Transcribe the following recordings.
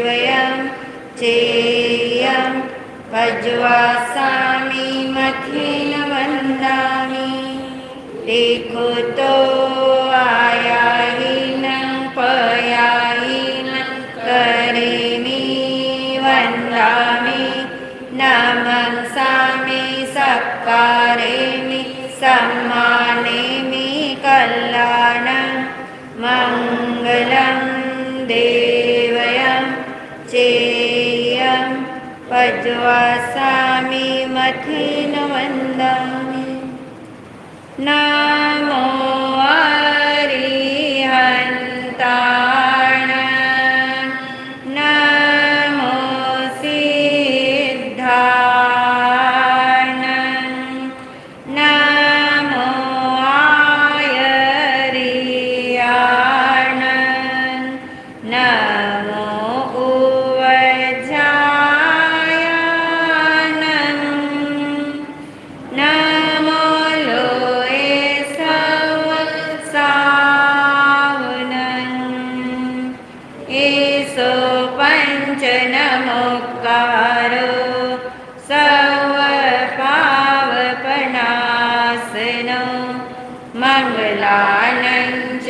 वयं चेयं वज्वासामि मथेन वन्दामि लेखुतो आयाहीनं पयाहीनं करेमि वन्दामि नमस्सामि सत्कारेमि सम्मानेमि कल्याणं मङ्गलं देवयं चेयं वज्वासामि मथेन वन्दामि नमो अरिहन्ताणं नमो सिद्धाणं नमो आयर्याणं नमो उवज्जायानं नमो लोये सवसावनं एसो पञ्चनमोक्कारो सर्वपावपनाशनो मङ्गलानं च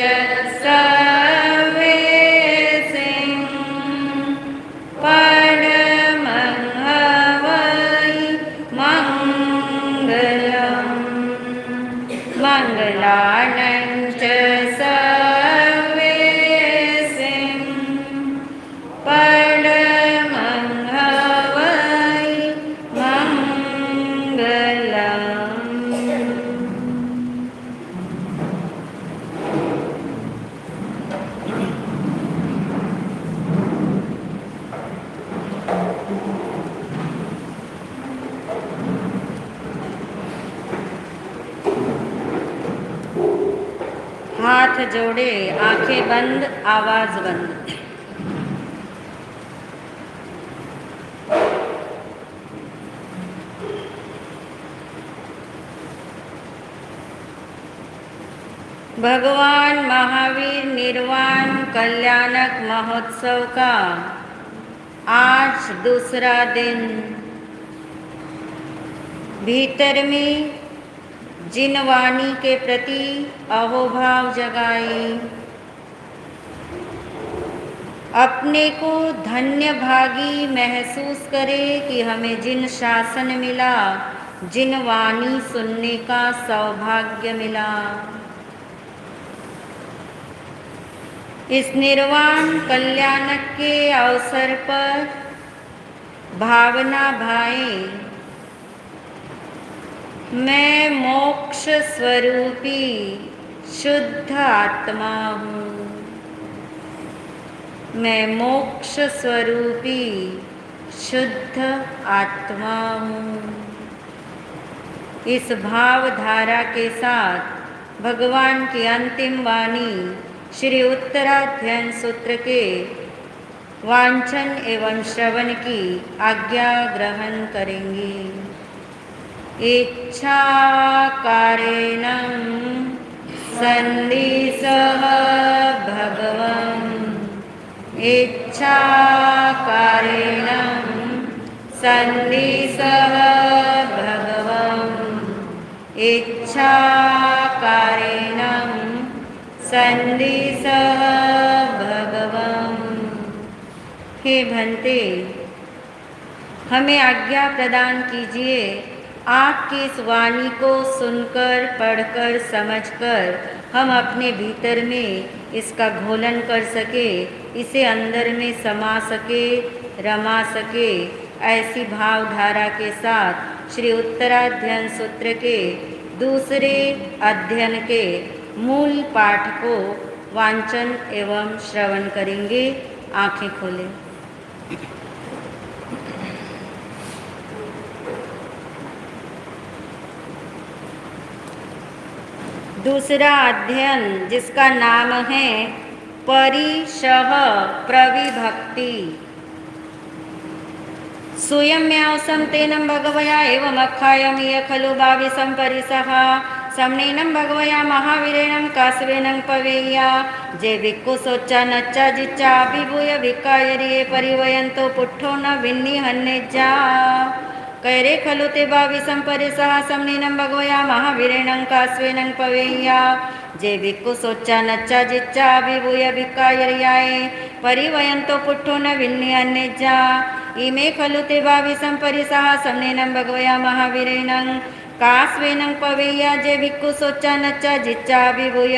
सर्वेसिं परमं हवै मङ्गलम् मङ्गलानं च सर्वेसिं परमं हवै मङ्गलम्। हाथ जोड़े, आंखें बंद, आवाज बंद। भगवान महावीर निर्वाण कल्याणक महोत्सव का आज दूसरा दिन, भीतर में जिन वाणी के प्रति अहोभाव जगाए, अपने को धन्य भागी महसूस करे कि हमें जिन शासन मिला, जिन वाणी सुनने का सौभाग्य मिला, इस निर्वाण कल्याणक के अवसर पर भावना भाए, मैं मोक्ष स्वरूपी शुद्ध आत्मा हूँ। मैं मोक्ष स्वरूपी शुद्ध आत्मा हूँ। इस भावधारा के साथ भगवान की अंतिम वाणी श्री उत्तराध्ययन सूत्र के वांछन एवं श्रवण की आज्ञा ग्रहण करेंगे। इच्छाकारेण सन्दिशः भगवन् इच्छाकारेण सन्दिशः भगवन् इच्छाकारेण सन्दिशः भगवन्। हे भंते, हमें आज्ञा प्रदान कीजिए, आपकी इस वाणी को सुनकर, पढ़कर, समझकर हम अपने भीतर में इसका घोलन कर सके, इसे अंदर में समा सके, रमा सके। ऐसी भावधारा के साथ श्री उत्तराध्ययन सूत्र के दूसरे अध्ययन के मूल पाठ को वांचन एवं श्रवण करेंगे। आंखें खोलें। दूसरा अध्ययन, जिसका नाम है परिशः प्रविभक्ति। सूयम्यावसं तेनं भगवया एवमख्यायमीय खलु भाविसं परिसः समनेनं भगवया महावीरेणं कासवेनं पवेया जे भिक्खु सोच्चा नच्चा जिच्चा विभूय भिक्कायरिये परिवयंतो पुट्ठो न विन्नी हन्नेज्जा कैरे खलु ते भाविसं परिसः समनेनं भगवया महावीरेणं कासवेनं पवेया जे भिक्खु सोच्चा नच्चा जिच्चा विभूय भिक्कायरियाये परिवयंतो पुट्ठो न विन्नी हन्नेज्जा इमे खलु ते भाविसं परिसः समनेनं भगवया महावीरेणं कास्वेनं पवेया जे भिक्खु सोच्चा नच्चा जिच्चा विभूय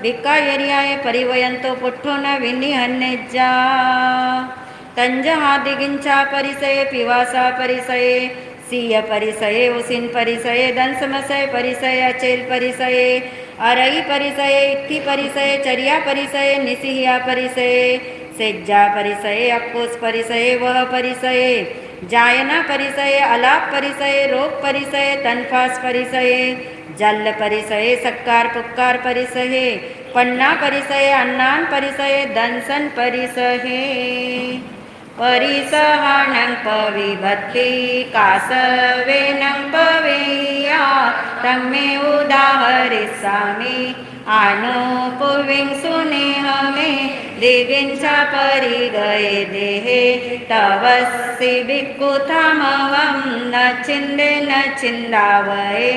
भिक्कायरियाय परिवयंतो पुट्ठो न विनिहन्नेज्जा तंजहा दिगिंचा परिसये पिवासा परिसये सीय परिसये उसिन परिसये दंसमसय परिसये अचेल परिसये अरई परिसये इत्थि परिसये चर्या परिसये निसिहिया परिसये सेज्जा परिसये अक्कोस परिसये वह परिसये जायना परिसये अलाप परिसये रोग परिसये तनफास परिसये जल्ल परिसये सक्कार पुक्कार परिसये पन्ना परिसये अन्नान परिसये दंसन परिसये परिसहानं पविभक्ति कासवेनं पवेया तम्मे उदाहरिष्यामि आनुपूर्विं सुनेहमे दिगिंचा परि गए देहे तवस्सि भिक्खुथामवं न छिन्दे न छिन्दावये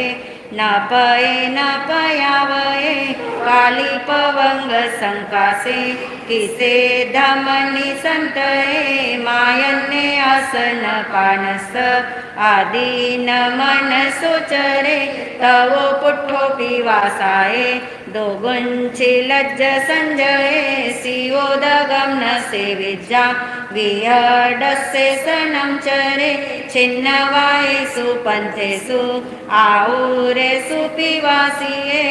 न पये न पयावये कालीपवंग संकासे किसे धमनी संतये मायन्ने आसन पानस आदि न मन सोचरे तवो पुट्ठो पिवासाये दोगुंची लज्ज संजये सियोदगम न सेविज्जा विहडस्य सनं चरे छिन्नवायेषु पंथेषु आऊरेषु पिवासिये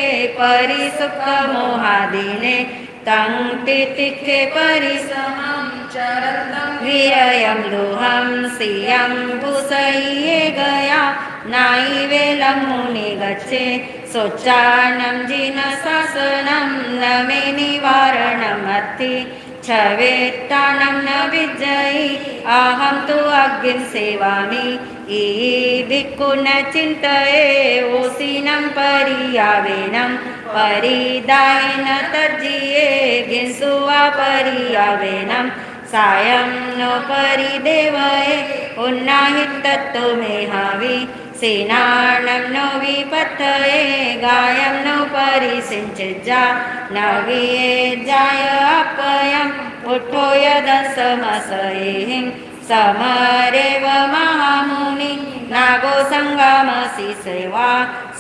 परिसुप्तमोहादिने तं तितिखे परिसमं चरतं वीरयं लोहं सियं भूसय्ये गया नाइवेलं मुनि गच्छे सोच्चानं जिनशासनं न मे निवारणम् अत्ति छवेत्तानं न विजयी अहं तु अग्निं सेवामि ई भिक्खु न चिन्तये ओसीनं परियावेनं परिदायेन तज्जिये गिंसुवा परियावेनं सायं नो परिदेवये उन्नाहितत्तो मेहावि सेनानं नो विपथये गायं नो परिसिञ्चिज्जा न वियेज्जाय अपयं पुट्ठो यदसमसयेहिं समरेव महामुनि नागो संगामसि सेवा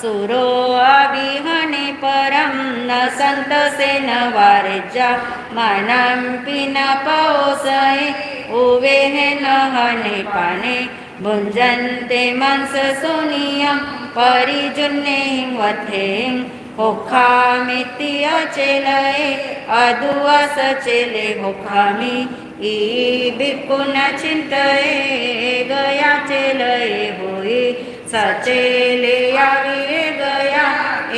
सुरो अभिहने परं न संतसे न वारेज्जा मनं पिन पौसये उवेहे न हने पाने भुञ्जन्ते मंस सोनियं परिजुन्नेहिं वथेहिं होखामिति अचेलये अदुवास चेले होखामि ई भिक्खु न चिन्तये गया चेलये होई सचेले याविरे गया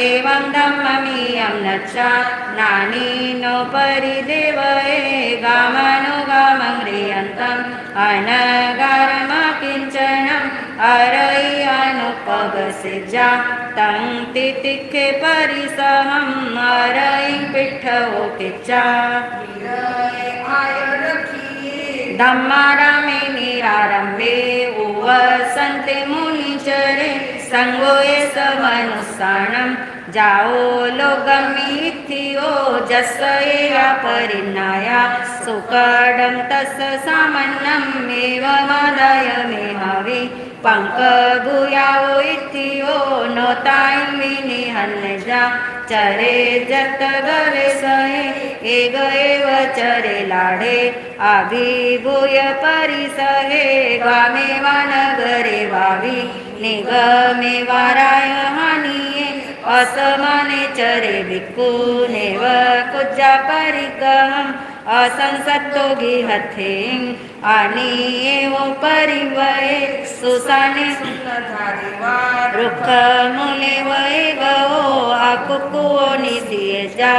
एवं धम्ममियं नच्चा नानी नो परिदेवये गामनुगामं ह्रियन्तम् अनगारमकिञ्चनम् अरयि अनुपगसिज्जा तं तितिखे परिसहम् अरयिं पिट्ठवो किच्चा धम्मारामे निरारम्भे उवसन्ते मुनिचरे संगो ये समनुस्सानं जाओ लोगमिथियो जस्सया परिन्नाया सुकडं तस्य सामन्नम् एवमादाय मेहावि पंकभूयावो इथियो नोतां विनिहन्नेजा चरे जत गवे सहे एग एव चरे लाढे अभिभूय परिसहे गामे वा नगरे वावी निगमे वाराय हानिये असमाने चरे भिक्खु नेव कुज्जा परिगहं असंसत्तो गृहथे आणि एवो परिवये सुसाने रुख मुले वय गो आकुकुओ निसियजा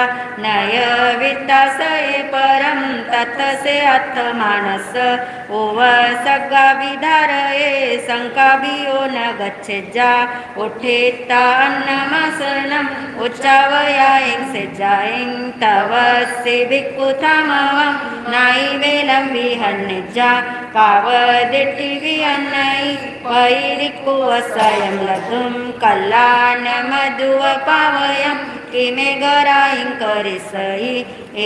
नय वित्तासये परम ततसे अथ मानस ओव सग्गा विधारये संकाभियो न गच्छेजा उठेता अन्नमसनम उच्चावया से जाएं तवसे भिक्खुथामवं नाइवेलं विहन्निजा पावदिट्टि विहन्नई वैरिक्कु वसयं लघुं कल्लानमधुव पावयं किमे गराईं करिसई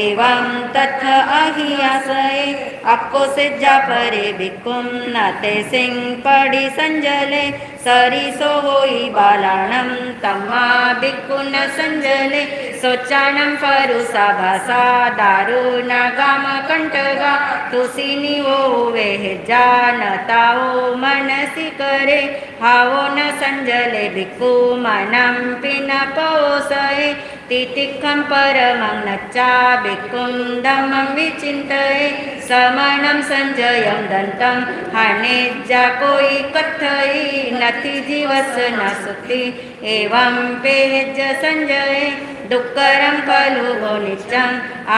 एवं तथ अहियासये आपको सिज्जा परे भिक्खुं नते सिंह पड़ी संजले सरिसो होई बालाणं तम्मा भिक्खु न संजले सोचाणं फरुसा भासा दारुण गाम कंटगा तुसिनी वो वेहजा नताओ मनसी करे हावो न संजले भिक्खु मनं पिन पोसये तितिक्खं परमं नच्चा भिक्खुं धम्मं विचिन्तये समनं संजयं दन्तं हानेज्जा कोई कथई नति जीवस न सुखी एवं पेज संजये दुःखरं खलु गो नित्यं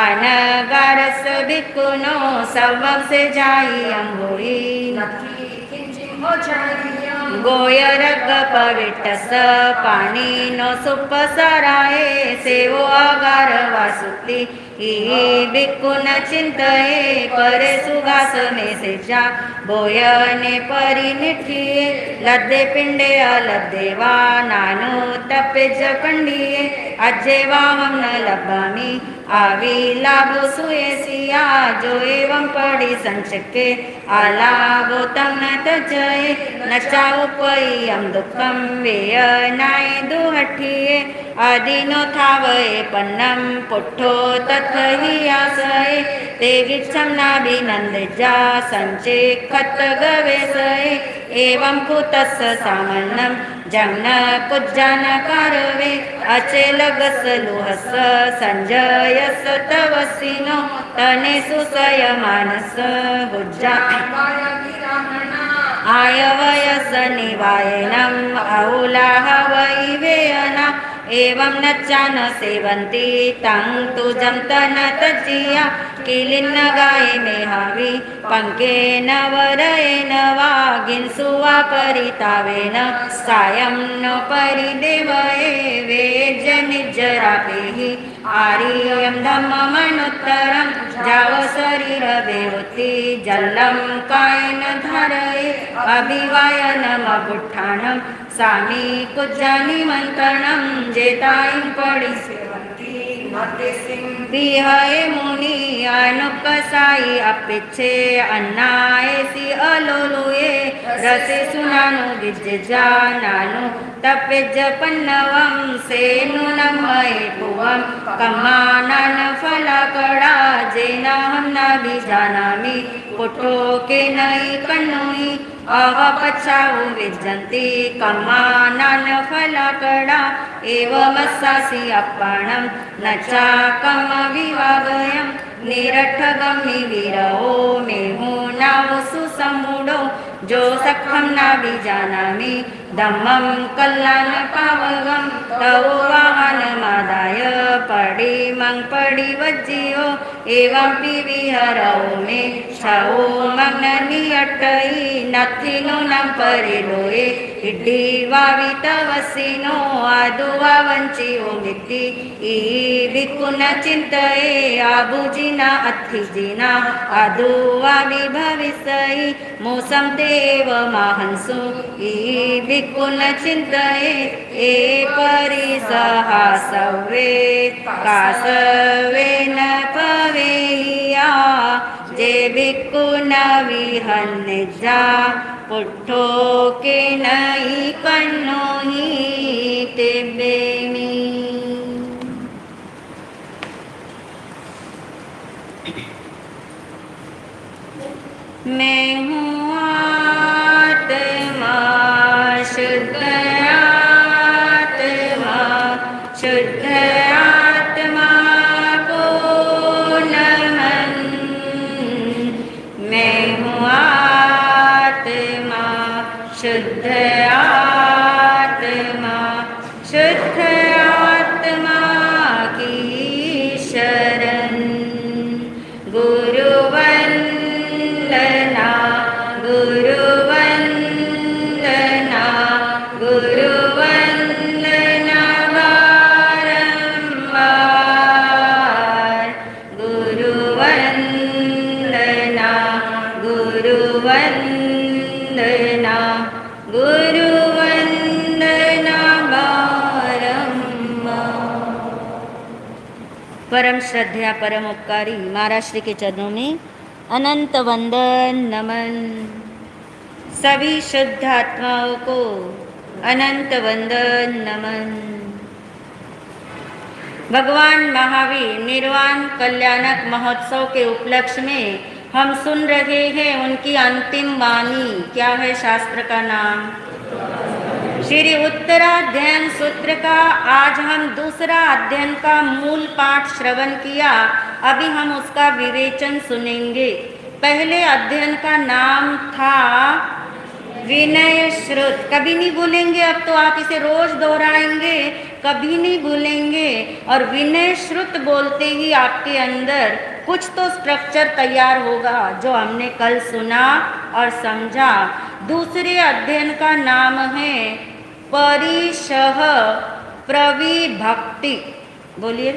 अनगारस भिक्खुनो सर्वं से जायं होई गोयरग पविटस पाणी नो सुप सराये सेवो आगार वासुती ही भिक्खु न चिंतये करे सुगास में सेजा बोयने परिनिठिये लद्दे पिंडे अलद्देवा नानु तपेज पंडिये अजेवाहं न लभामि आवी लाभो सुयेसिया जो एवं पड़ी संचके आलाभो तं न तजये नचा उपयं दुःखं वेयनाय दुहठिये आदिनो थावये पन्नं पुट्ठो तत्हि आसये ते गिच्छं नाभिनन्दिजा संचे खत गवेसये एवं कुतस्स सामन्नं जंगन कुज्जान कारवे अचेलगस लुहस संजयस तवसिनो तने सुसय मानस हुज्जा आयवयस निवायनम औलाह वै वेयना एवं नच्चा न सेवन्ति तं तुजं तन तज्जिया किलिन्न गाये मेहावी पंकेन वरयेन वागिन्सुवा परितावेन सायं न परिदेवये वेज्य निज्जरापेहि आर्यं धम्ममनुत्तरं जाव शरीर बेवति जलं कायेन धारये अभिवायनमबुट्ठानं सामी कुज्जानि मंत्रणं जेताईं पड़ी विहये मुनि अनुकसाई अपेक्षे अन्नायसी अलोलुये रसे सुनानु गिज्जा नानु तपेज पन्नवं सेनुनमये भुवं कमानन फलकड़ा जेनाहं न बीजानामि पुट्ठो के नई कन्नुई अवपच्छाउ विज्जन्ति कमानन फलकड़ा एवमस्सासि अप्पणं न चाकम विवागयं निरठगं निविरहो मेहुनावो सुसम्मूढो जो सखं न बीजानामि धम्मं कल्याण पावगं तव वाहनमादाय पडिमं पडिवज्जियो एवं विहरौ मे छौ मग्ननियट्टई नथिनो नं परिलोये इड्डी वावितवसिनो आदुवा वंचियो मिति ई भिक्खु न चिन्तये आभुजिना अत्थिजिना आदुवा विभविसई मोसं तेव माहंसु ई भिक्खु न चिन्तये ए परिसहासवे कासवेन पवेहिया जे भिक्खु न विहन्निजा पुट्ठो के नई कन्नो ही तेबेमी। मैं हूँ आत्मा शुद्ध आत्मा शुद्ध आत्मा को नमन गुरुवन्दना गुरुवन्दना बारंबार। परम श्रद्धा परम उपकारी महाराज श्री के चरणों में अनंत वंदन नमन। सभी शुद्ध आत्माओं को अनंत वंदन नमन। भगवान महावीर निर्वाण कल्याणक महोत्सव के उपलक्ष्य में हम सुन रहे हैं उनकी अंतिम वाणी। क्या है शास्त्र का नाम? श्री उत्तराध्ययन सूत्र का आज हम दूसरा अध्ययन का मूल पाठ श्रवण किया। अभी हम उसका विवेचन सुनेंगे। पहले अध्ययन का नाम था विनय श्रुत। कभी नहीं भूलेंगे, अब तो आप इसे रोज दोहराएंगे, कभी नहीं भूलेंगे। और विनय श्रुत बोलते ही आपके अंदर कुछ तो स्ट्रक्चर तैयार होगा जो हमने कल सुना और समझा। दूसरे अध्ययन का नाम है परिशः प्रविभक्ति। बोलिए,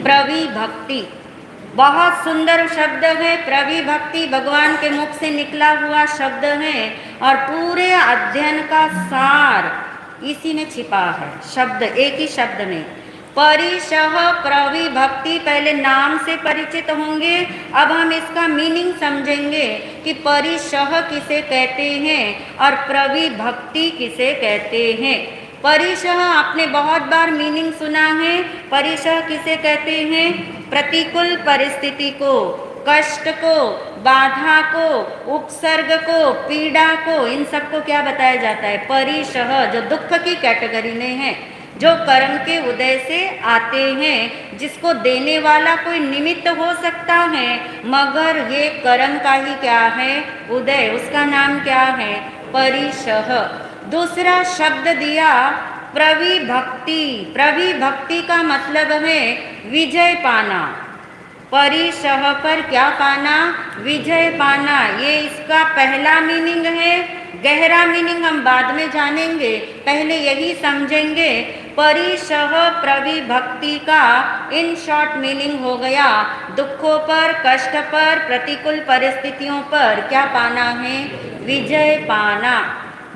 प्रविभक्ति बहुत सुंदर शब्द है। प्रविभक्ति भगवान के मुख से निकला हुआ शब्द है और पूरे अध्ययन का सार इसी में छिपा है। शब्द एक ही शब्द में परिशः प्रविभक्ति। पहले नाम से परिचित होंगे, अब हम इसका मीनिंग समझेंगे कि परिशः किसे कहते हैं और प्रविभक्ति किसे कहते हैं। परिशः आपने बहुत बार मीनिंग सुना है। परिशः किसे कहते हैं? प्रतिकूल परिस्थिति को, कष्ट को, बाधा को, उपसर्ग को, पीड़ा को, इन सबको क्या बताया जाता है? परिशः। जो दुख की कैटेगरी में है, जो कर्म के उदय से आते हैं, जिसको देने वाला कोई निमित्त हो सकता है, मगर ये कर्म का ही क्या है? उदय। उसका नाम क्या है? परिशः। दूसरा शब्द दिया प्रविभक्ति। प्रविभक्ति का मतलब है विजय पाना। परिशः पर क्या पाना? विजय पाना। ये इसका पहला मीनिंग है। गहरा मीनिंग हम बाद में जानेंगे, पहले यही समझेंगे। परिशः प्रविभक्ति का इन शॉर्ट मीनिंग हो गया दुखों पर, कष्ट पर, प्रतिकूल परिस्थितियों पर क्या पाना है? विजय पाना।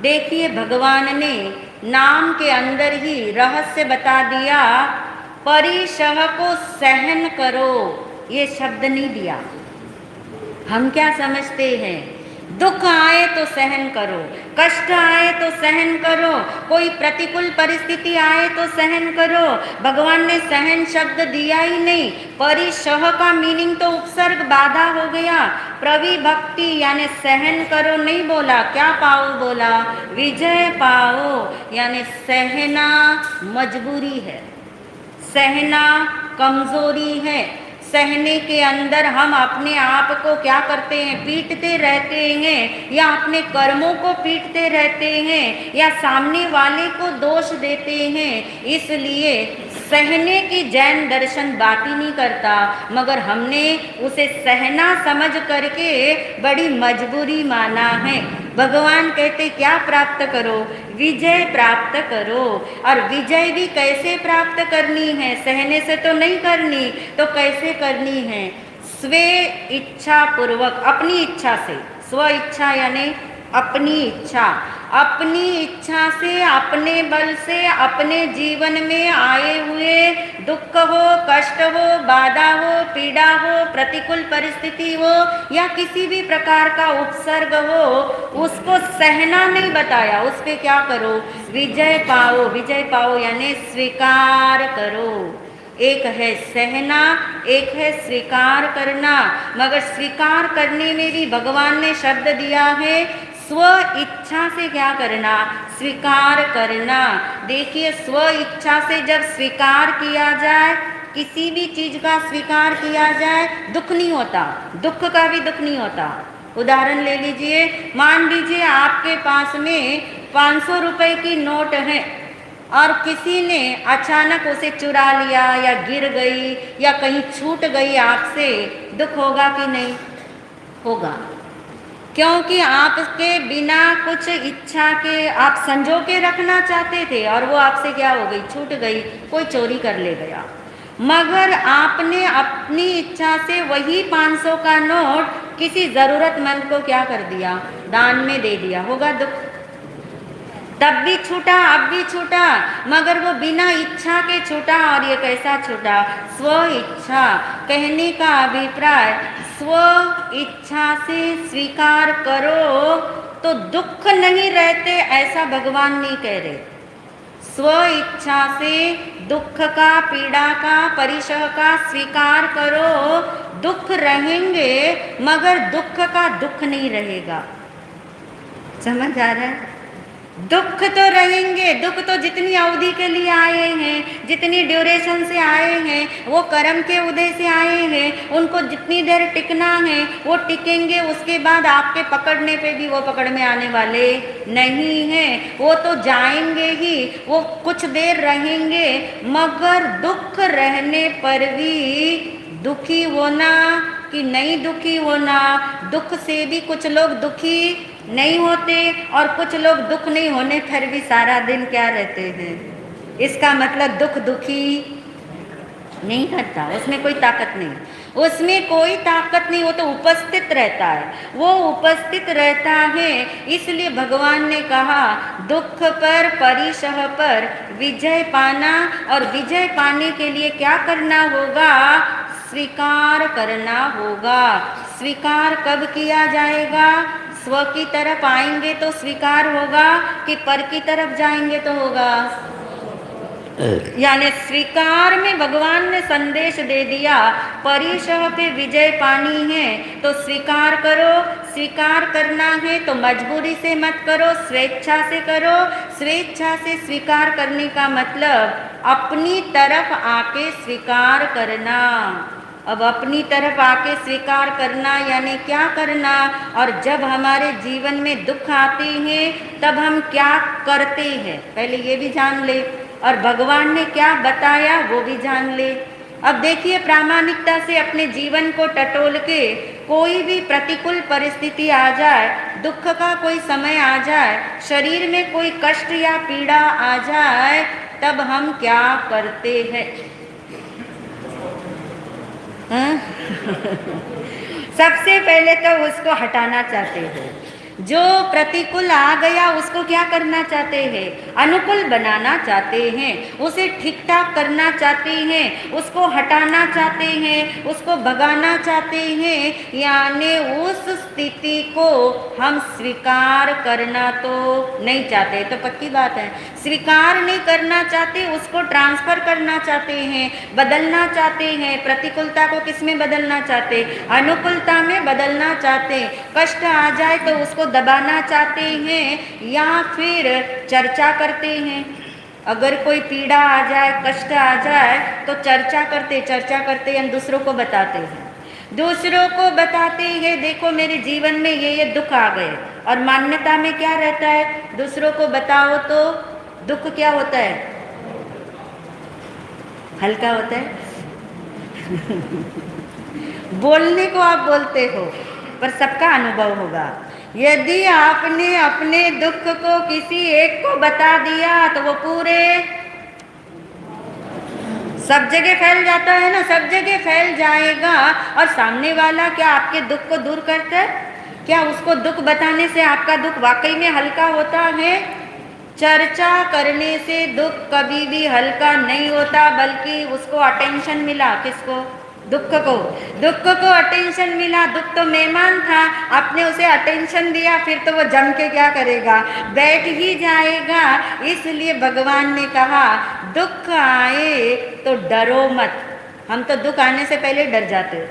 देखिए, भगवान ने नाम के अंदर ही रहस्य बता दिया। परिशः को सहन करो, ये शब्द नहीं दिया। हम क्या समझते हैं? दुख आए तो सहन करो, कष्ट आए तो सहन करो, कोई प्रतिकूल परिस्थिति आए तो सहन करो। भगवान ने सहन शब्द दिया ही नहीं। परिशः का मीनिंग तो उपसर्ग, बाधा हो गया। प्रविभक्ति यानी सहन करो नहीं बोला, क्या पाओ बोला? विजय पाओ। यानी सहना मजबूरी है, सहना कमजोरी है। सहने के अंदर हम अपने आप को क्या करते हैं? पीटते रहते हैं, या अपने कर्मों को पीटते रहते हैं, या सामने वाले को दोष देते हैं। इसलिए सहने की जैन दर्शन बात ही नहीं करता, मगर हमने उसे सहना समझ करके बड़ी मजबूरी माना है। भगवान कहते क्या प्राप्त करो? विजय प्राप्त करो। और विजय भी कैसे प्राप्त करनी है? सहने से तो नहीं करनी, तो कैसे करनी है? स्वे इच्छा पूर्वक, अपनी इच्छा से। स्व इच्छा यानी अपनी इच्छा। अपनी इच्छा से, अपने बल से, अपने जीवन में आए हुए दुख हो, कष्ट हो, बाधा हो, पीड़ा हो, प्रतिकूल परिस्थिति हो, या किसी भी प्रकार का उपसर्ग हो, उसको सहना नहीं बताया। उस पे क्या करो? विजय पाओ। विजय पाओ यानी स्वीकार करो। एक है सहना, एक है स्वीकार करना। मगर स्वीकार करने में भी भगवान ने शब्द दिया है स्व इच्छा से क्या करना? स्वीकार करना। देखिए, स्व इच्छा से जब स्वीकार किया जाए, किसी भी चीज का स्वीकार किया जाए, दुख नहीं होता, दुख का भी दुख नहीं होता। उदाहरण ले लीजिए, मान लीजिए आपके पास में 500 रुपए की नोट है और किसी ने अचानक उसे चुरा लिया, या गिर गई, या कहीं छूट गई आपसे, दुख होगा कि नहीं? होगा। क्योंकि आपके बिना कुछ इच्छा के आप संजो के रखना चाहते थे और वो आपसे क्या हो गई? छूट गई, कोई चोरी कर ले गया। मगर आपने अपनी इच्छा से वही 500 का नोट किसी जरूरतमंद को क्या कर दिया, दान में दे दिया, होगा दुख? तब भी छूटा, अब भी छूटा, मगर वो बिना इच्छा के छूटा। और ये कैसा छूटा? स्व इच्छा। कहने का अभिप्राय, स्व इच्छा से स्वीकार करो तो दुख नहीं रहते, ऐसा भगवान नहीं कह रहे। स्व इच्छा से दुख का, पीड़ा का, परिशह का स्वीकार करो, दुख रहेंगे मगर दुख का दुख नहीं रहेगा। समझ आ रहा है? दुख तो रहेंगे, दुख तो जितनी अवधि के लिए आए हैं, जितनी ड्यूरेशन से आए हैं, वो कर्म के उदय से आए हैं, उनको जितनी देर टिकना है वो टिकेंगे। उसके बाद आपके पकड़ने पे भी वो पकड़ में आने वाले नहीं हैं, वो तो जाएंगे ही, वो कुछ देर रहेंगे। मगर दुख रहने पर भी दुखी होना कि नहीं दुखी होना, दुख से भी कुछ लोग दुखी नहीं होते और कुछ लोग दुख नहीं होने फिर भी सारा दिन क्या रहते हैं। इसका मतलब दुख दुखी नहीं करता, उसमें कोई ताकत नहीं, उसमें कोई ताकत नहीं, वो तो उपस्थित रहता है, वो उपस्थित रहता है। इसलिए भगवान ने कहा दुख पर, परिशह पर विजय पाना, और विजय पाने के लिए क्या करना होगा? स्वीकार करना होगा। स्वीकार कब किया जाएगा? स्व की तरफ आएंगे तो स्वीकार होगा कि पर की तरफ जाएंगे तो होगा? यानी स्वीकार में भगवान ने संदेश दे दिया, परिशह पे विजय पानी है तो स्वीकार करो, स्वीकार करना है तो मजबूरी से मत करो, स्वेच्छा से करो। स्वेच्छा से स्वीकार करने का मतलब अपनी तरफ आके स्वीकार करना। अब अपनी तरफ आके स्वीकार करना यानी क्या करना? और जब हमारे जीवन में दुख आते हैं तब हम क्या करते हैं, पहले ये भी जान ले, और भगवान ने क्या बताया वो भी जान ले। अब देखिए, प्रामाणिकता से अपने जीवन को टटोल के कोई भी प्रतिकूल परिस्थिति आ जाए, दुख का कोई समय आ जाए, शरीर में कोई कष्ट या पीड़ा आ जाए, तब हम क्या करते हैं? सबसे पहले तो उसको हटाना चाहते हैं। जो प्रतिकूल आ गया उसको क्या करना चाहते हैं? अनुकूल बनाना चाहते हैं, उसे ठीक ठाक करना चाहते हैं, उसको हटाना चाहते हैं, उसको भगाना चाहते हैं। यानी उस स्थिति को हम स्वीकार करना तो नहीं चाहते, तो पक्की बात है स्वीकार नहीं करना चाहते, उसको ट्रांसफर करना चाहते हैं, बदलना चाहते हैं। प्रतिकूलता को किस में बदलना चाहते? अनुकूलता में बदलना चाहते। कष्ट आ जाए तो उसको दबाना चाहते हैं या फिर चर्चा करते हैं। अगर कोई पीड़ा आ जाए, कष्ट आ जाए तो चर्चा करते हैं, दूसरों को बताते हैं, दूसरों को बताते हैं देखो मेरे जीवन में ये दुख आ गए। और मान्यता में क्या रहता है? दूसरों को बताओ तो दुख क्या होता है? हल्का होता है। बोलने को आप बोलते हो पर सबका अनुभव होगा। यदि आपने अपने दुख को किसी एक को बता दिया तो वो पूरे सब जगह फैल जाता है ना, सब जगह फैल जाएगा। और सामने वाला क्या आपके दुख को दूर करता है? क्या उसको दुख बताने से आपका दुख वाकई में हल्का होता है? चर्चा करने से दुख कभी भी हल्का नहीं होता, बल्कि उसको अटेंशन मिला। किसको? दुख को। दुख को अटेंशन मिला। दुख तो मेहमान था, आपने उसे अटेंशन दिया, फिर तो वो जम के क्या करेगा? बैठ ही जाएगा। इसलिए भगवान ने कहा दुख आए तो डरो मत। हम तो दुख आने से पहले डर जाते,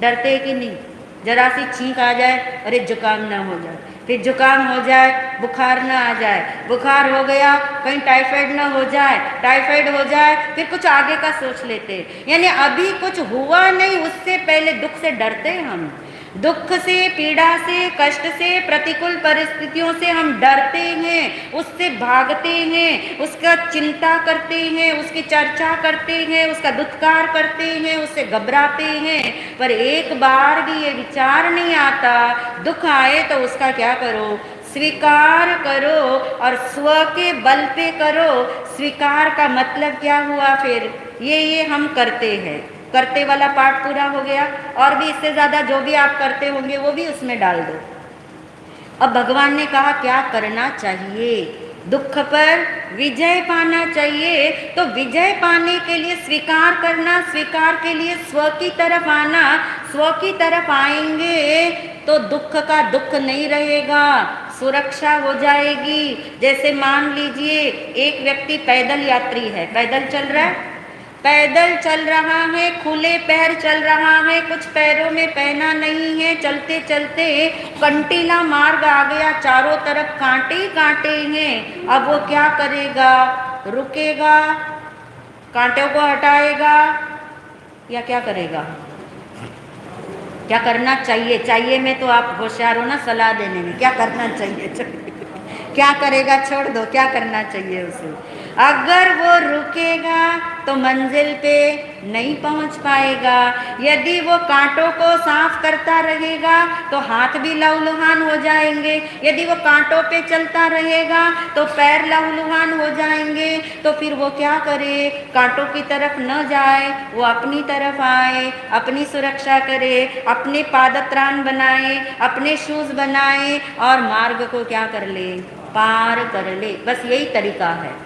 डरते कि नहीं? जरा सी छींक आ जाए, अरे जुकाम ना हो जाए, फिर जुकाम हो जाए, बुखार ना आ जाए, बुखार हो गया कहीं टाइफाइड ना हो जाए, टाइफाइड हो जाए फिर कुछ आगे का सोच लेते। यानी अभी कुछ हुआ नहीं उससे पहले दुख से डरते हम। दुख से, पीड़ा से, कष्ट से, प्रतिकूल परिस्थितियों से हम डरते हैं, उससे भागते हैं, उसका चिंता करते हैं, उसकी चर्चा करते हैं, उसका दुत्कार करते हैं, उससे घबराते हैं। पर एक बार भी ये विचार नहीं आता दुख आए तो उसका क्या करो? स्वीकार करो, और स्व के बल पे करो। स्वीकार का मतलब क्या हुआ फिर? ये हम करते हैं। करते वाला पार्ट पूरा हो गया, और भी इससे ज़्यादा जो भी आप करते होंगे वो भी उसमें डाल दो। अब भगवान ने कहा क्या करना चाहिए, दुख पर विजय पाना चाहिए। तो विजय पाने के लिए स्वीकार करना, स्वीकार के लिए स्व की तरफ आना। स्व की तरफ आएंगे तो दुख का दुख नहीं रहेगा, सुरक्षा हो जाएगी। जैसे मान लीजिए एक व्यक्ति पैदल यात्री है, पैदल चल रहा है, पैदल चल रहा है, खुले पैर चल रहा है, कुछ पैरों में पहना नहीं है, चलते चलते कंटीला मार्ग आ गया, चारों तरफ कांटे कांटे हैं। अब वो क्या करेगा, रुकेगा, कांटों को हटाएगा, या क्या करेगा? क्या करना चाहिए? चाहिए में तो आप होशियार हो ना सलाह देने में, क्या करना चाहिए? क्या करेगा? छोड़ दो, क्या करना चाहिए उसे? अगर वो रुकेगा तो मंजिल पे नहीं पहुंच पाएगा। यदि वो कांटों को साफ करता रहेगा तो हाथ भी लहूलुहान हो जाएंगे। यदि वो कांटों पे चलता रहेगा तो पैर लहूलुहान हो जाएंगे। तो फिर वो क्या करे? कांटों की तरफ न जाए, वो अपनी तरफ आए, अपनी सुरक्षा करे, अपने पादत्राण बनाए, अपने शूज बनाए और मार्ग को क्या कर ले? पार कर ले। बस यही तरीका है।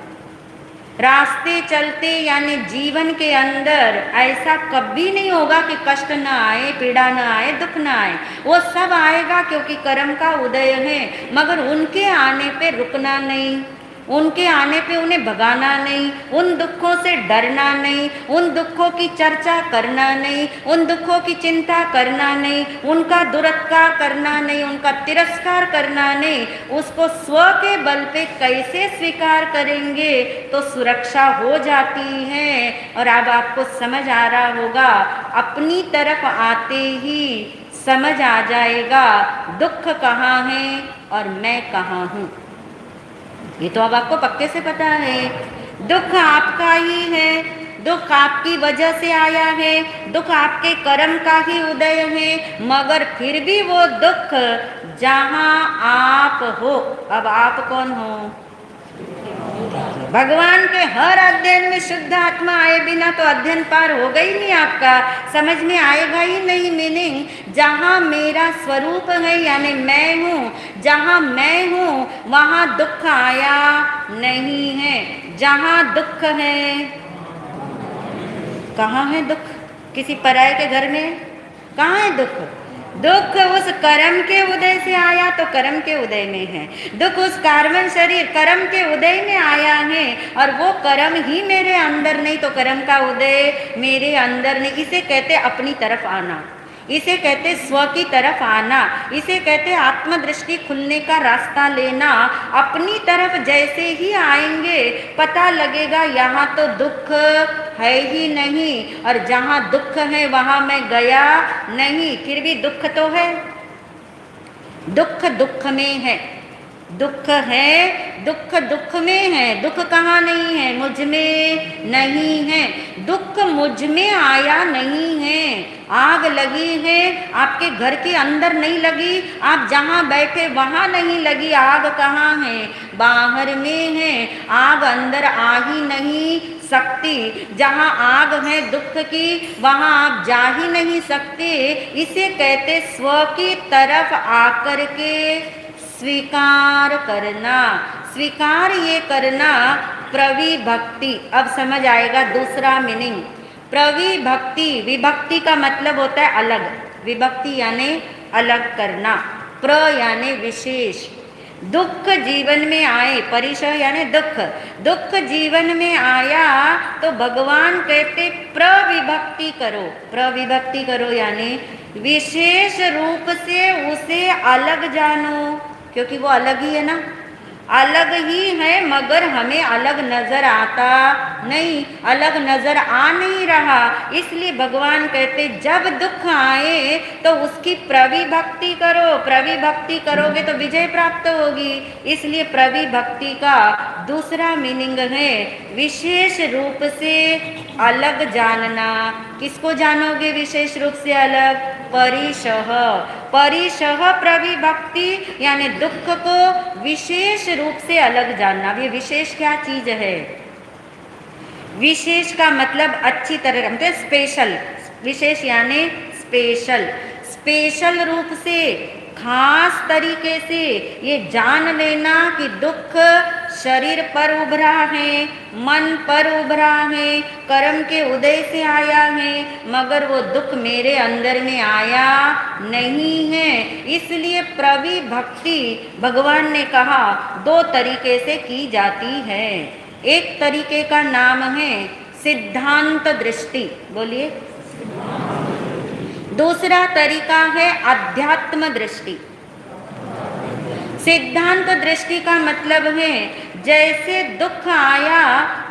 रास्ते चलते यानी जीवन के अंदर ऐसा कभी नहीं होगा कि कष्ट न आए, पीड़ा न आए, दुख न आए। वो सब आएगा क्योंकि कर्म का उदय है, मगर उनके आने पे रुकना नहीं, उनके आने पे उन्हें भगाना नहीं, उन दुखों से डरना नहीं, उन दुखों की चर्चा करना नहीं, उन दुखों की चिंता करना नहीं, उनका दुरत्कार करना नहीं, उनका तिरस्कार करना नहीं। उसको स्व के बल पे कैसे स्वीकार करेंगे तो सुरक्षा हो जाती है। और अब आपको समझ आ रहा होगा, अपनी तरफ आते ही समझ आ जाएगा दुख कहाँ है और मैं कहाँ हूँ। ये तो अब आपको पक्के से पता है, दुख आपका ही है, दुख आपकी वजह से आया है, दुख आपके कर्म का ही उदय है, मगर फिर भी वो दुख जहाँ आप हो। अब आप कौन हो? भगवान के हर अध्ययन में शुद्ध आत्मा आए बिना तो अध्ययन पार होगा ही नहीं आपका, समझ में आएगा ही नहीं मीनिंग। जहाँ मेरा स्वरूप है यानी मैं हूँ, जहाँ मैं हूँ वहाँ दुख आया नहीं है। जहाँ दुख है, कहाँ है दुख? किसी पराये के घर में कहाँ है दुख? दुख उस कर्म के उदय से आया तो कर्म के उदय में है। दुख उस कार्बन शरीर कर्म के उदय में आया है, और वो कर्म ही मेरे अंदर नहीं तो कर्म का उदय मेरे अंदर नहीं। इसे कहते अपनी तरफ आना, इसे कहते स्व की तरफ आना, इसे कहते आत्मदृष्टि खुलने का रास्ता लेना। अपनी तरफ जैसे ही आएंगे पता लगेगा यहाँ तो दुख है ही नहीं, और जहाँ दुख है वहाँ मैं गया नहीं। फिर भी दुख तो है, दुख दुख में है, दुख है, दुख दुख में है। दुख कहाँ नहीं है? मुझ में नहीं है। दुख मुझ में आया नहीं है। आग लगी है आपके घर के अंदर नहीं लगी, आप जहाँ बैठे वहाँ नहीं लगी। आग कहाँ है? बाहर में है। आग अंदर आ ही नहीं सकती। जहाँ आग है दुख की वहाँ आप जा ही नहीं सकते। इसे कहते स्व की तरफ आकर के स्वीकार करना। स्वीकार ये करना प्रविभक्ति। अब समझ आएगा दूसरा मीनिंग। प्रविभक्ति, विभक्ति का मतलब होता है अलग, विभक्ति यानी अलग करना, प्र यानी विशेष। दुख जीवन में आए, परिचय यानी दुख, दुख जीवन में आया तो भगवान कहते प्रविभक्ति करो। प्रविभक्ति करो यानी विशेष रूप से उसे अलग जानो, क्योंकि वो अलग ही है ना, अलग ही है, मगर हमें अलग नजर आता नहीं, अलग नजर आ नहीं रहा। इसलिए भगवान कहते जब दुख आए तो उसकी प्रविभक्ति करो। प्रविभक्ति करोगे तो विजय प्राप्त होगी। इसलिए प्रविभक्ति का दूसरा मीनिंग है विशेष रूप से अलग जानना। किसको जानोगे विशेष रूप से अलग? परिशः। परिशः प्रविभक्ति यानी दुख को विशेष रूप से अलग जानना। ये विशेष क्या चीज है? विशेष का मतलब अच्छी तरह, मतलब स्पेशल, विशेष यानी स्पेशल, स्पेशल रूप से, खास तरीके से ये जान लेना कि दुख शरीर पर उभरा है, मन पर उभरा है, कर्म के उदय से आया है, मगर वो दुख मेरे अंदर में आया नहीं है। इसलिए प्रविभक्ति भगवान ने कहा 2 तरीके से की जाती है। एक तरीके का नाम है सिद्धांत दृष्टि, बोलिए। दूसरा तरीका है अध्यात्म दृष्टि। सिद्धांत दृष्टि का मतलब है जैसे दुख आया,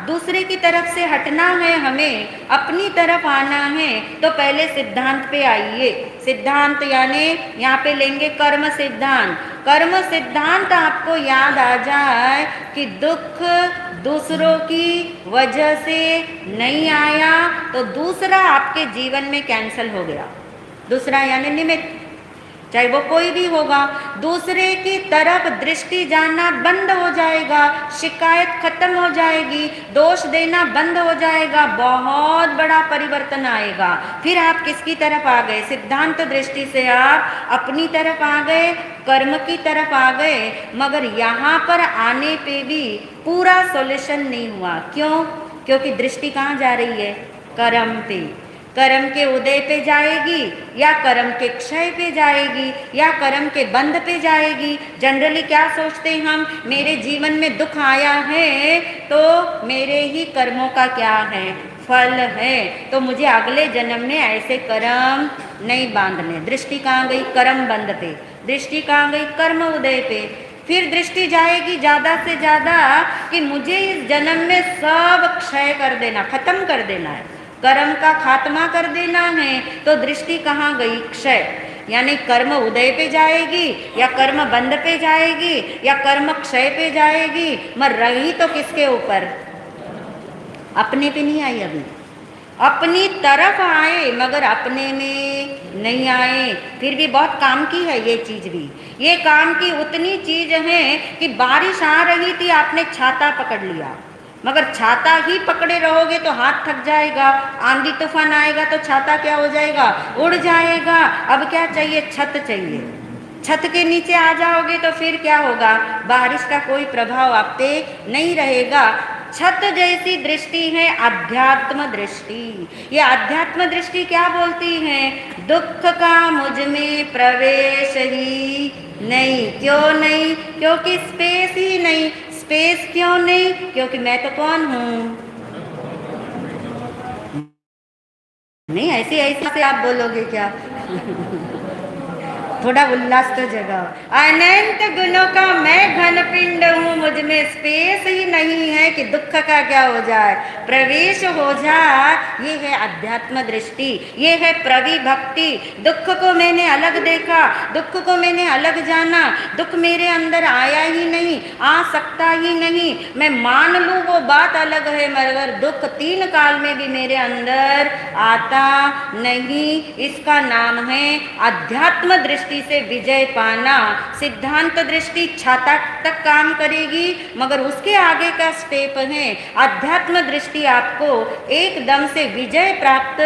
दूसरे की तरफ से हटना है, हमें अपनी तरफ आना है, तो पहले सिद्धांत पे आइए। सिद्धांत यानी यहाँ पे लेंगे कर्म सिद्धांत। कर्म सिद्धांत आपको याद आ जाए कि दुख दूसरों की वजह से नहीं आया, तो दूसरा आपके जीवन में कैंसल हो गया। दूसरा यानी निमित्त, चाहे वो कोई भी होगा, दूसरे की तरफ दृष्टि जाना बंद हो जाएगा, शिकायत खत्म हो जाएगी, दोष देना बंद हो जाएगा, बहुत बड़ा परिवर्तन आएगा। फिर आप किसकी तरफ आ गए? सिद्धांत दृष्टि से आप अपनी तरफ आ गए, कर्म की तरफ आ गए। मगर यहाँ पर आने पे भी पूरा सॉल्यूशन नहीं हुआ। क्यों? क्योंकि दृष्टि कहाँ जा रही है? कर्म पे। कर्म के उदय पे जाएगी या कर्म के क्षय पे जाएगी या कर्म के बंध पे जाएगी। जनरली क्या सोचते हैं हम, मेरे जीवन में दुख आया है तो मेरे ही कर्मों का क्या है? फल है, तो मुझे अगले जन्म में ऐसे कर्म नहीं बांधने। दृष्टि कहाँ गई? कर्म बंध पे। दृष्टि कहाँ गई? कर्म उदय पे। फिर दृष्टि जाएगी ज़्यादा से ज़्यादा कि मुझे इस जन्म में सब क्षय कर देना, खत्म कर देना है, कर्म का खात्मा कर देना है। तो दृष्टि कहाँ गई? क्षय। यानी कर्म उदय पे जाएगी या कर्म बंध पे जाएगी या कर्म क्षय पे जाएगी, मगर रही तो किसके ऊपर? अपने पे नहीं आई। अभी अपनी तरफ आए मगर अपने में नहीं आए। फिर भी बहुत काम की है ये चीज भी। ये काम की उतनी चीज है कि बारिश आ रही थी, आपने छाता पकड़ लिया, मगर छाता ही पकड़े रहोगे तो हाथ थक जाएगा। आंधी तूफान आएगा तो छाता क्या हो जाएगा? उड़ जाएगा। अब क्या चाहिए? छत चाहिए। छत के नीचे आ जाओगे तो फिर क्या होगा? बारिश का कोई प्रभाव आप पे नहीं रहेगा। छत जैसी दृष्टि है अध्यात्म दृष्टि। ये अध्यात्म दृष्टि क्या बोलती है? दुख का मुझ में प्रवेश ही नहीं। क्यों नहीं? क्योंकि स्पेस ही नहीं। स्पेस क्यों नहीं? क्योंकि मैं तो कौन हूँ? नहीं, ऐसे ऐसे से आप बोलोगे क्या? थोड़ा उल्लास तो जगाओ। अनंत गुणों का मैं घन पिंड हूँ, मुझ में स्पेस ही नहीं है कि दुख का क्या हो जाए? प्रवेश हो जाए। ये है अध्यात्म दृष्टि, ये है प्रविभक्ति। दुख को मैंने अलग देखा, दुख को मैंने अलग जाना। दुख मेरे अंदर आया ही नहीं, आ सकता ही नहीं। मैं मान लूँ वो बात अलग है, मगर दुख 3 काल में भी मेरे अंदर आता नहीं। इसका नाम है अध्यात्म दृष्टि से विजय पाना। सिद्धांत दृष्टि छाता तक काम करेगी, मगर उसके आगे का स्टेप है अध्यात्म दृष्टि, आपको एकदम से विजय प्राप्त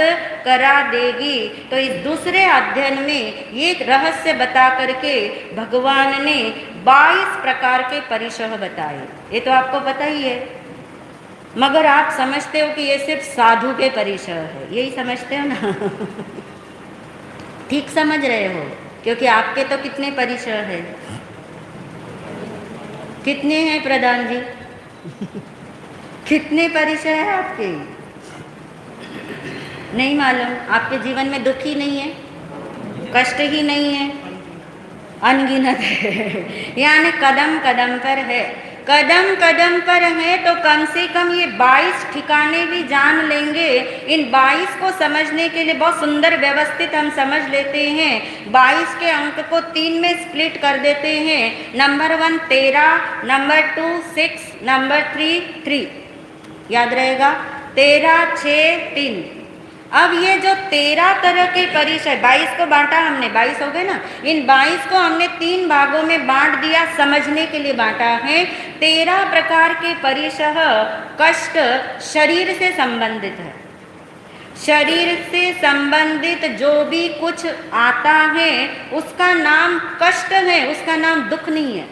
करा देगी। तो इस दूसरे अध्ययन में ये रहस्य बता करके भगवान ने 22 प्रकार के परिशह बताए। ये तो आपको पता ही है, मगर आप समझते हो कि ये सिर्फ साधु के परिशह है। यही समझते हो ना? ठीक समझ रहे हो, क्योंकि आपके तो कितने परिशह है? कितने हैं प्रधान जी? कितने परिशह है आपके? नहीं मालूम? आपके जीवन में दुख ही नहीं है, कष्ट ही नहीं है, अनगिनत है। यानी कदम कदम पर है, कदम कदम पर है। तो कम से कम ये 22 ठिकाने भी जान लेंगे। इन 22 को समझने के लिए बहुत सुंदर व्यवस्थित हम समझ लेते हैं। 22 के अंक को 3 में स्प्लिट कर देते हैं। Number 1 13, number 2 6, number 3 3। याद रहेगा? 13 6 3। अब ये जो 13 तरह के परिसर, 22 को बांटा हमने, 22 हो गए ना, इन 22 को हमने 3 भागों में बांट दिया, समझने के लिए बांटा है। 13 प्रकार के परिसर कष्ट शरीर से संबंधित है। शरीर से संबंधित जो भी कुछ आता है उसका नाम कष्ट है, उसका नाम दुख नहीं है।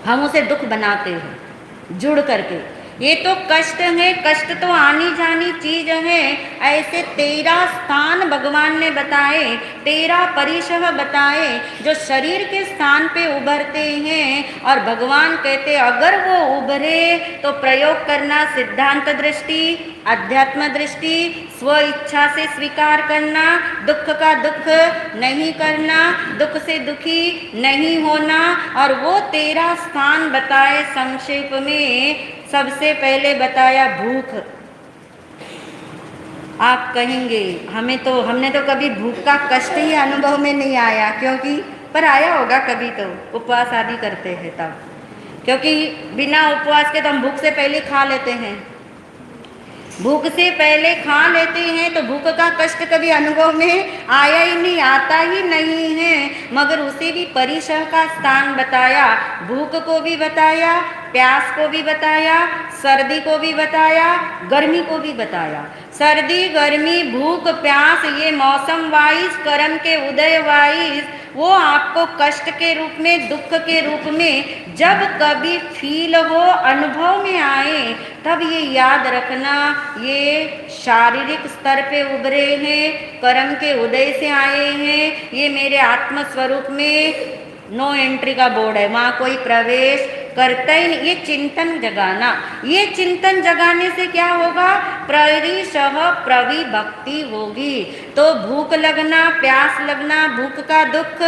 हम उसे दुख बनाते हैं जुड़ करके। ये तो कष्ट है, कष्ट तो आनी जानी चीज है। ऐसे 13 स्थान भगवान ने बताए, 13 परिसर बताए जो शरीर के स्थान पे उभरते हैं। और भगवान कहते अगर वो उभरे तो प्रयोग करना सिद्धांत दृष्टि, अध्यात्म दृष्टि, स्व इच्छा से स्वीकार करना, दुख का दुख नहीं करना, दुख से दुखी नहीं होना। और वो 13 स्थान बताए संक्षेप में। सबसे पहले बताया भूख। आप कहेंगे हमने तो कभी भूख का कष्ट ही अनुभव में नहीं आया, क्योंकि पर आया होगा कभी तो उपवास आदि करते हैं तब, क्योंकि बिना उपवास के तो हम भूख से पहले खा लेते हैं। भूख से पहले खा लेते हैं तो भूख का कष्ट कभी अनुभव में आया ही नहीं, आता ही नहीं है। मगर उसे भी परिसर का स्थान बताया, भूख को भी बताया, प्यास को भी बताया, सर्दी को भी बताया, गर्मी को भी बताया। सर्दी, गर्मी, भूख, प्यास ये मौसम वाइज, कर्म के उदय वाइज वो आपको कष्ट के रूप में, दुख के रूप में जब कभी फील हो, अनुभव में आए, तब ये याद रखना ये शारीरिक स्तर पे उभरे हैं, कर्म के उदय से आए हैं। ये मेरे आत्म स्वरूप में नो एंट्री का बोर्ड है, वहाँ कोई प्रवेश करता ही नहीं। ये चिंतन जगाना, ये चिंतन जगाने से क्या होगा? परिसह प्रविभक्ति होगी। तो भूख लगना, प्यास लगना, भूख का दुख,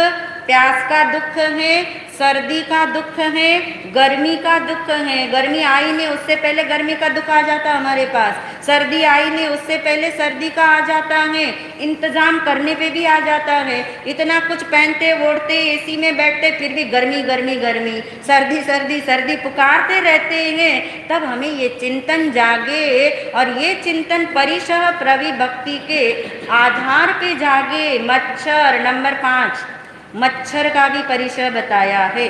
प्यास का दुख है, सर्दी का दुख है, गर्मी का दुख है। गर्मी आई नहीं उससे पहले गर्मी का दुख आ जाता हमारे पास, सर्दी आई नहीं उससे पहले सर्दी का आ जाता है, इंतजाम करने पे भी आ जाता है। इतना कुछ पहनते ओढ़ते, एसी में बैठते, फिर भी गर्मी गर्मी गर्मी, सर्दी सर्दी सर्दी पुकारते रहते हैं। तब हमें ये चिंतन जागे, और ये चिंतन परिसह प्रविभक्ति के आधार पे जागे। मच्छर नंबर 5, मच्छर का भी परिचय बताया है।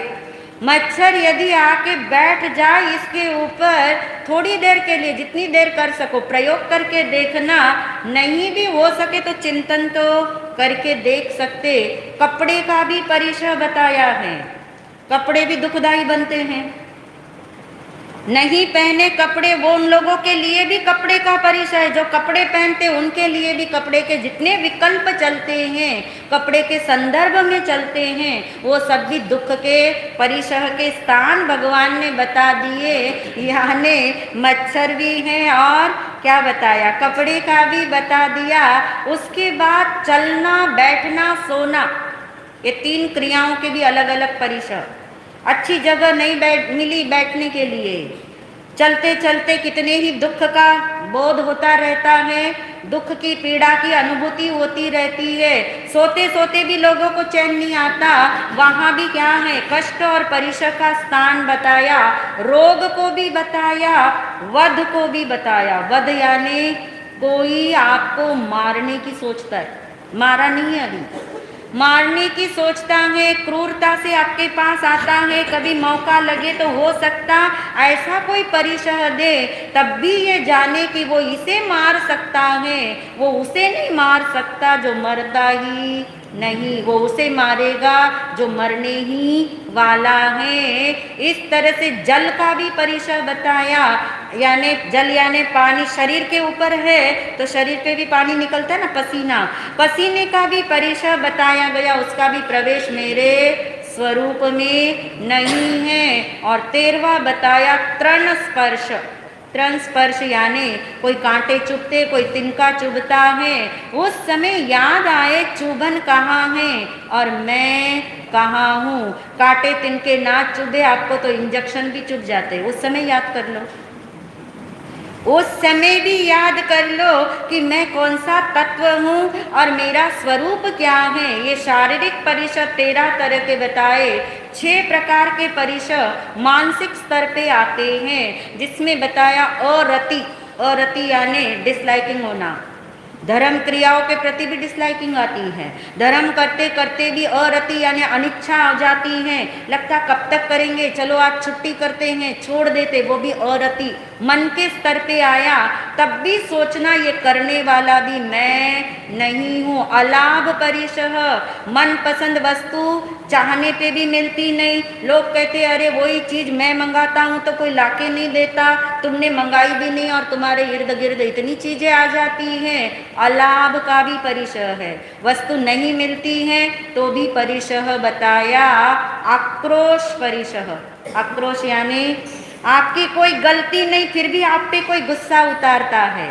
मच्छर यदि आके बैठ जाए इसके ऊपर थोड़ी देर के लिए, जितनी देर कर सको प्रयोग करके देखना, नहीं भी हो सके तो चिंतन तो करके देख सकते। कपड़े का भी परिचय बताया है। कपड़े भी दुखदाई बनते हैं, नहीं पहने कपड़े वो उन लोगों के लिए भी कपड़े का परिचय है। जो कपड़े पहनते उनके लिए भी कपड़े के जितने विकल्प चलते हैं, कपड़े के संदर्भ में चलते हैं, वो सब भी दुख के परिचय के स्थान भगवान ने बता दिए। यानी मच्छर भी हैं और क्या बताया, कपड़े का भी बता दिया। उसके बाद चलना, बैठना, सोना, ये 3 क्रियाओं के भी अलग अलग परिचय। अच्छी जगह नहीं मिली बैठने के लिए, चलते चलते कितने ही दुख का बोध होता रहता है, दुख की पीड़ा की अनुभूति होती रहती है। सोते सोते भी लोगों को चैन नहीं आता, वहाँ भी क्या है, कष्ट और परिचय का स्थान बताया। रोग को भी बताया, वध को भी बताया। वध यानी कोई आपको मारने की सोचता है, मारा नहीं है अभी, मारने की सोचता है, क्रूरता से आपके पास आता है, कभी मौका लगे तो हो सकता ऐसा कोई परिचय दे, तब भी ये जाने कि वो इसे मार सकता है, वो उसे नहीं मार सकता जो मरता ही नहीं, वो उसे मारेगा जो मरने ही वाला है। इस तरह से जल का भी परिचय बताया। यानी जल यानी पानी शरीर के ऊपर है तो शरीर पे भी पानी निकलता है ना, पसीना, पसीने का भी परिचय बताया गया। उसका भी प्रवेश मेरे स्वरूप में नहीं है। और 13वां बताया तृण स्पर्श। तृण स्पर्श यानी कोई कांटे चुभते, कोई तिनका चुभता है, उस समय याद आए चुभन कहाँ है और मैं कहाँ हूँ। कांटे तिनके ना चुभे आपको तो इंजेक्शन भी चुभ जाते, उस समय याद कर लो, उस समय भी याद कर लो कि मैं कौन सा तत्व हूँ और मेरा स्वरूप क्या है। ये शारीरिक परिचय 13 तरह के बताए। 6 प्रकार के परिचय मानसिक स्तर पे आते हैं, जिसमें बताया अरति। अरति यानी डिसलाइकिंग होना, धर्म क्रियाओं के प्रति भी डिसलाइकिंग आती है, धर्म करते करते भी अरति यानी अनिच्छा हो जाती है, लगता कब तक करेंगे, चलो आज छुट्टी करते हैं, छोड़ देते, वो भी अरति मन के स्तर पे आया, तब भी सोचना ये करने वाला भी मैं नहीं हूँ। अलाभ परिशह, मन पसंद वस्तु चाहने पे भी मिलती नहीं, लोग कहते अरे वही चीज मैं मंगाता हूँ तो कोई लाके नहीं देता, तुमने मंगाई भी नहीं और तुम्हारे इर्द गिर्द इतनी चीजें आ जाती हैं। अलाभ का भी परिशह है, वस्तु नहीं मिलती है तो भी परिशह बताया। आक्रोश परिशह, आक्रोश यानी आपकी कोई गलती नहीं फिर भी आप पे कोई गुस्सा उतारता है,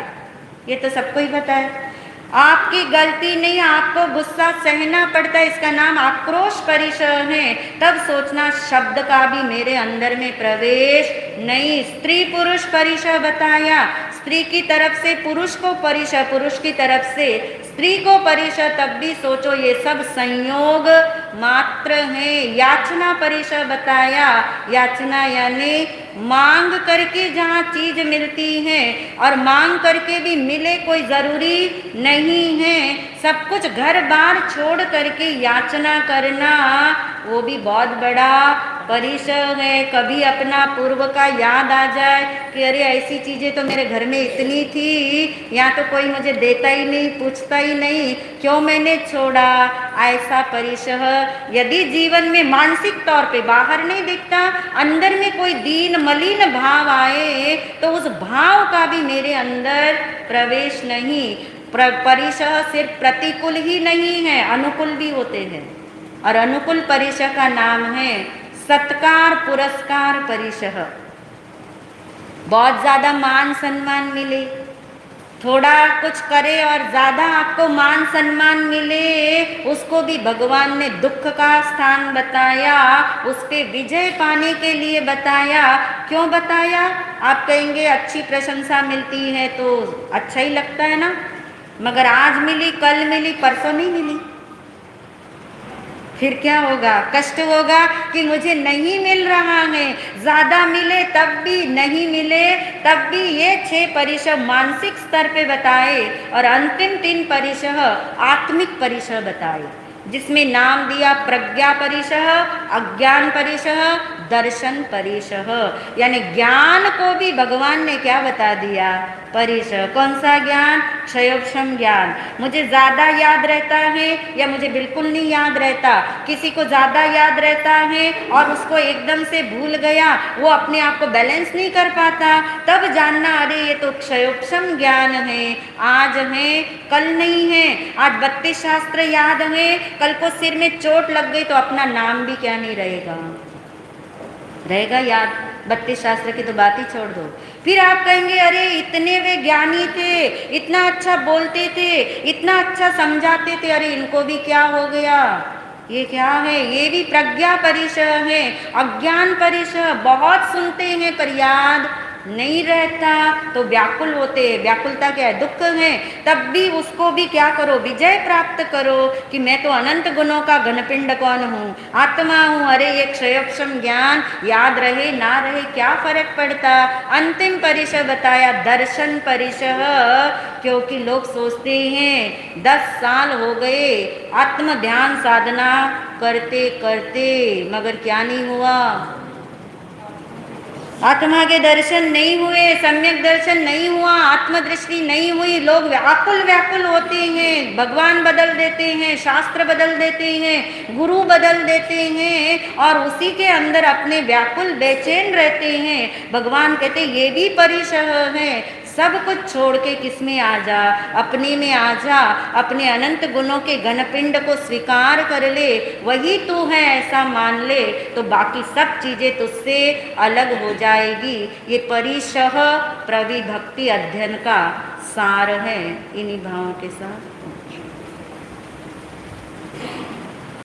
ये तो सबको ही पता है, आपकी गलती नहीं आपको गुस्सा सहना पड़ता है, इसका नाम आक्रोश परिशह है। तब सोचना शब्द का भी मेरे अंदर में प्रवेश नहीं। स्त्री पुरुष परिशह बताया, स्त्री की तरफ से पुरुष को परिशह, पुरुष की तरफ से स्त्री को परिशह, तब भी सोचो ये सब संयोग मात्र है। याचना परिशह बताया, याचना यानी मांग करके जहाँ चीज मिलती है और मांग करके भी मिले कोई जरूरी नहीं है, सब कुछ घर बार छोड़ करके याचना करना वो भी बहुत बड़ा परिशह है। कभी अपना पूर्व का याद आ जाए कि अरे ऐसी चीजें तो मेरे घर में इतनी थी, यहाँ तो कोई मुझे देता ही नहीं, पूछता ही नहीं, क्यों मैंने छोड़ा, ऐसा परिशह। यदि जीवन में मानसिक तौर पे बाहर नहीं दिखता, अंदर में कोई दीन मलिन भाव आए तो उस भाव का भी मेरे अंदर प्रवेश नहीं। परिशह सिर्फ प्रतिकूल ही नहीं है, अनुकूल भी होते हैं, और अनुकूल परिशह का नाम है सत्कार पुरस्कार परिशह। बहुत ज्यादा मान सम्मान मिले, थोड़ा कुछ करे और ज्यादा आपको मान सम्मान मिले, उसको भी भगवान ने दुख का स्थान बताया, उस पे विजय पाने के लिए बताया। क्यों बताया? आप कहेंगे अच्छी प्रशंसा मिलती है तो अच्छा ही लगता है ना, मगर आज मिली, कल मिली, परसों नहीं मिली, फिर क्या होगा? कष्ट होगा कि मुझे नहीं मिल रहा है, ज्यादा मिले तब भी, नहीं मिले तब भी। ये 6 परिशह मानसिक स्तर पे बताए और अंतिम 3 परिशह आत्मिक परिशह बताए, जिसमें नाम दिया प्रज्ञा परिशह, अज्ञान परिशह, दर्शन परिशह। यानी ज्ञान को भी भगवान ने क्या बता दिया? परिशह। कौन सा ज्ञान? क्षयोक्षम ज्ञान। मुझे ज़्यादा याद रहता है या मुझे बिल्कुल नहीं याद रहता। किसी को ज़्यादा याद रहता है और उसको एकदम से भूल गया, वो अपने आप को बैलेंस नहीं कर पाता, तब जानना अरे ये तो क्षयोक्षम ज्ञान है, आज है कल नहीं है। आज 32 शास्त्र याद है, कल को सिर में चोट लग गई तो अपना नाम भी क्या नहीं रहेगा, रहेगा याद? 32 शास्त्र की तो बात ही छोड़ दो। फिर आप कहेंगे अरे इतने वे ज्ञानी थे, इतना अच्छा बोलते थे, इतना अच्छा समझाते थे, अरे इनको भी क्या हो गया? ये क्या है? ये भी प्रज्ञा परिशह है। अज्ञान परिशह, बहुत सुनते हैं पर याद नहीं रहता तो व्याकुल होते हैं। व्याकुलता क्या है? दुख है। तब भी उसको भी क्या करो? विजय प्राप्त करो कि मैं तो अनंत गुणों का घनपिंड कौन हूँ, आत्मा हूँ। अरे ये क्षयोक्षम ज्ञान याद रहे ना रहे क्या फर्क पड़ता। अंतिम परिशह बताया दर्शन परिशह, क्योंकि लोग सोचते हैं 10 साल हो गए आत्म ध्यान साधना करते करते, मगर क्या नहीं हुआ? आत्मा के दर्शन नहीं हुए, सम्यक दर्शन नहीं हुआ, आत्मदृष्टि नहीं हुई। लोग व्याकुल व्याकुल होते हैं, भगवान बदल देते हैं, शास्त्र बदल देते हैं, गुरु बदल देते हैं और उसी के अंदर अपने व्याकुल बेचैन रहते हैं। भगवान कहते ये भी परिशह है। सब कुछ छोड़ के किस में आ जा? अपने में आ जा। अपने अनंत गुणों के घनपिंड को स्वीकार कर ले, वही तू है ऐसा मान ले, तो बाकी सब चीजें तुझसे अलग हो जाएगी। ये परिशह प्रविभक्ति अध्ययन का सार है। इन्हीं भावों के साथ